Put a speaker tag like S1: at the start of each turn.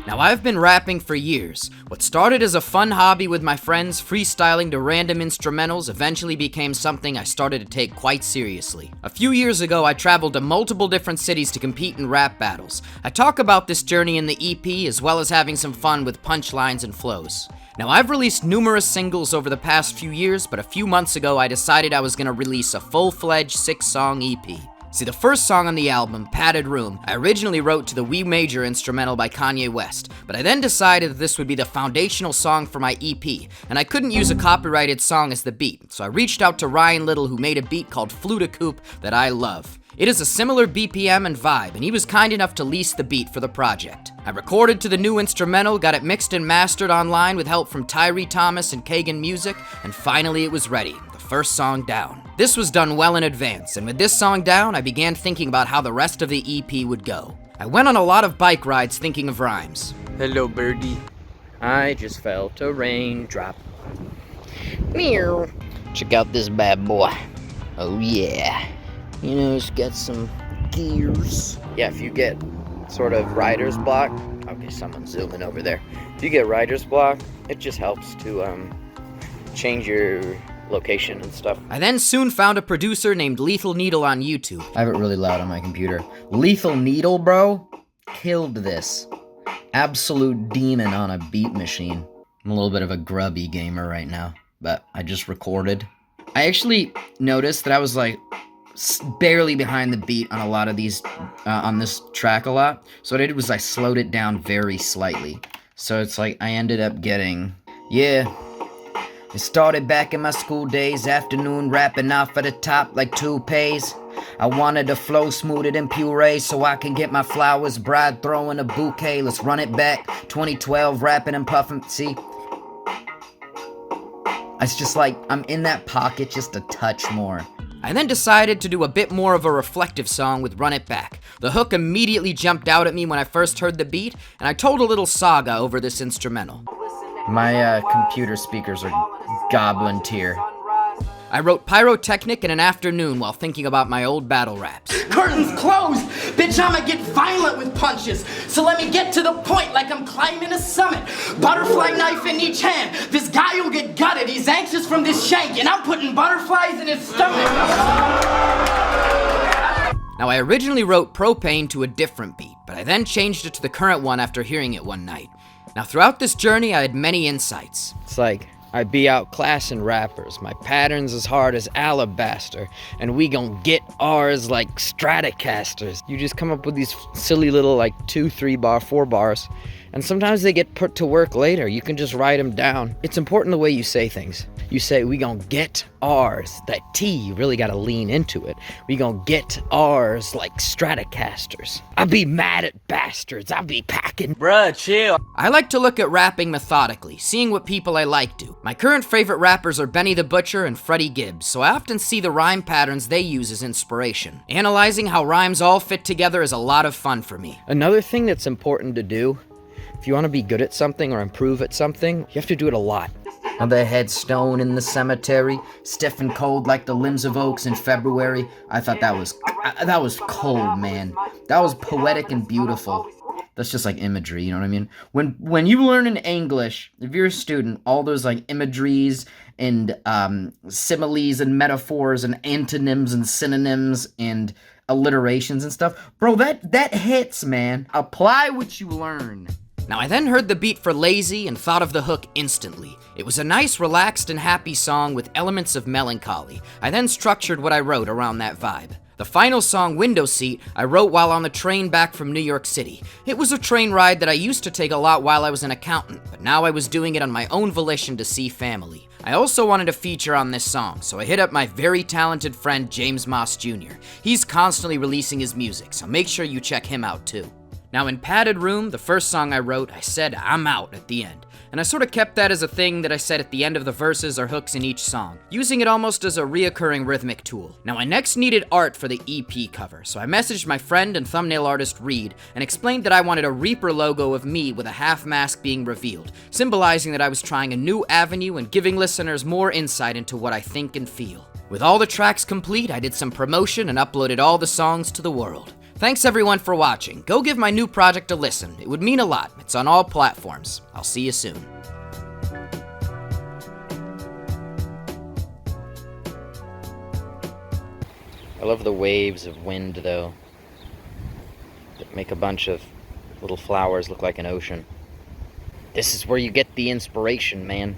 S1: Now, I've been rapping for years. What started as a fun hobby with my friends, freestyling to random instrumentals, eventually became something I started to take quite seriously. A few years ago, I traveled to multiple different cities to compete in rap battles. I talk about this journey in the EP, as well as having some fun with punchlines and flows. Now, I've released numerous singles over the past few years, but a few months ago, I decided I was gonna release a full-fledged 6-song EP. See, the first song on the album, Padded Room, I originally wrote to the We Major instrumental by Kanye West, but I then decided that this would be the foundational song for my EP, and I couldn't use a copyrighted song as the beat, so I reached out to Ryan Little, who made a beat called Flute a Coupe that I love. It is a similar BPM and vibe, and he was kind enough to lease the beat for the project. I recorded to the new instrumental, got it mixed and mastered online with help from Tyree Thomas and Kagan Music, and finally it was ready, the first song down. This was done well in advance, and with this song down, I began thinking about how the rest of the EP would go. I went on a lot of bike rides thinking of rhymes. Hello, birdie. I just felt a raindrop. Meow. Check out this bad boy. Oh yeah. You know, it's got some gears. Yeah, if you get sort of writer's block. Okay, someone's zooming over there. If you get writer's block, it just helps to change your location and stuff. I then soon found a producer named Lethal Needle on YouTube. I have it really loud on my computer. Lethal Needle, bro, killed this. Absolute demon on a beat machine. I'm a little bit of a grubby gamer right now, but I just recorded. I actually noticed that I was like barely behind the beat on a lot of these, on this track a lot. So what I did was I slowed it down very slightly. So it's like I ended up getting, yeah. It started back in my school days, afternoon rapping off at the top like toupees. I wanted to flow smoother than puree so I can get my flowers, bride throwing a bouquet. Let's run it back, 2012 rapping and puffing, see? It's just like, I'm in that pocket just a touch more. I then decided to do a bit more of a reflective song with Run It Back. The hook immediately jumped out at me when I first heard the beat, and I told a little saga over this instrumental. My computer speakers are goblin tier. I wrote Pyrotechnic in an afternoon while thinking about my old battle raps.
S2: Curtains closed! Bitch, I'ma get violent with punches. So let me get to the point like I'm climbing a summit. Butterfly knife in each hand. This guy will get gutted. He's anxious from this shank, and I'm putting butterflies in his stomach.
S1: Now, I originally wrote Propane to a different beat, but I then changed it to the current one after hearing it one night. Now, throughout this journey, I had many insights. It's like, I be outclassing rappers, my pattern's as hard as alabaster, and we gon' get ours like Stratocasters. You just come up with these silly little like 2, 3 bar, 4 bars, and sometimes they get put to work later. You can just write them down. It's important the way you say things. You say, we gon' get ours. That T, you really gotta lean into it. We gon' get ours like Stratocasters. I be mad at bastards. I be packing.
S3: Bruh, chill.
S1: I like to look at rapping methodically, seeing what people I like do. My current favorite rappers are Benny the Butcher and Freddie Gibbs, so I often see the rhyme patterns they use as inspiration. Analyzing how rhymes all fit together is a lot of fun for me. Another thing that's important to do, if you want to be good at something or improve at something, you have to do it a lot. On the headstone in the cemetery, stiff and cold like the limbs of oaks in February. I thought that was cold, man. That was poetic and beautiful. That's just like imagery, you know what I mean? When you learn in English, if you're a student, all those like imageries and similes and metaphors and antonyms and synonyms and alliterations and stuff, bro, that hits, man. Apply what you learn. Now, I then heard the beat for Lazy and thought of the hook instantly. It was a nice, relaxed, and happy song with elements of melancholy. I then structured what I wrote around that vibe. The final song, Window Seat, I wrote while on the train back from New York City. It was a train ride that I used to take a lot while I was an accountant, but now I was doing it on my own volition to see family. I also wanted a feature on this song, so I hit up my very talented friend James Moss Jr. He's constantly releasing his music, so make sure you check him out too. Now, in Padded Room, the first song I wrote, I said, I'm out at the end. And I sort of kept that as a thing that I said at the end of the verses or hooks in each song, using it almost as a reoccurring rhythmic tool. Now, I next needed art for the EP cover, so I messaged my friend and thumbnail artist Reed and explained that I wanted a Reaper logo of me with a half mask being revealed, symbolizing that I was trying a new avenue and giving listeners more insight into what I think and feel. With all the tracks complete, I did some promotion and uploaded all the songs to the world. Thanks everyone for watching. Go give my new project a listen. It would mean a lot. It's on all platforms. I'll see you soon. I love the waves of wind, though, that make a bunch of little flowers look like an ocean. This is where you get the inspiration, man.